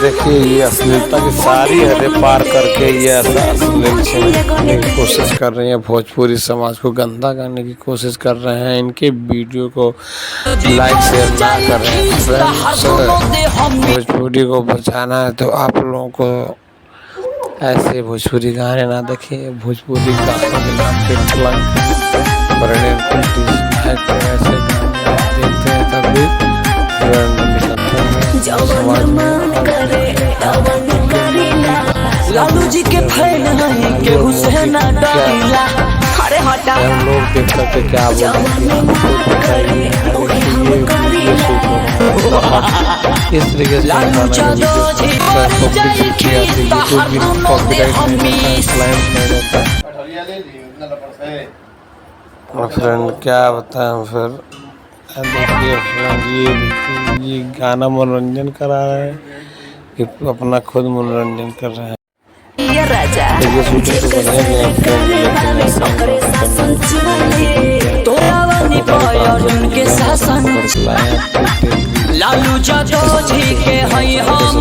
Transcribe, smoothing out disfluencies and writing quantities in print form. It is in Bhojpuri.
देखिए ये अश्लीलता की सारी हदें पार करके ये ऐसा अश्लील करने की कोशिश कर रही है, भोजपुरी समाज को गंदा करने की कोशिश कर रहे हैं। इनके वीडियो को लाइक शेयर ना करें। भोजपुरी को बचाना है तो आप लोगों को ऐसे भोजपुरी गाने ना देखें। भोजपुरी गानों के नाम पे ऐसे गाने आप देखते हैं तभी लालू जी के फैन नहीं के हुसैन डाला। अरे हटा हम लोग देख सकते क्या इस तरीके से फ्रेंड क्या बताएं। फिर देखिए फ्रेंड ये गाना मनोरंजन करा रहे हैं, ये अपना खुद मनोरंजन कर रहे हैं। देखिए शूटिंग तो लालू यादव जी के हैं हम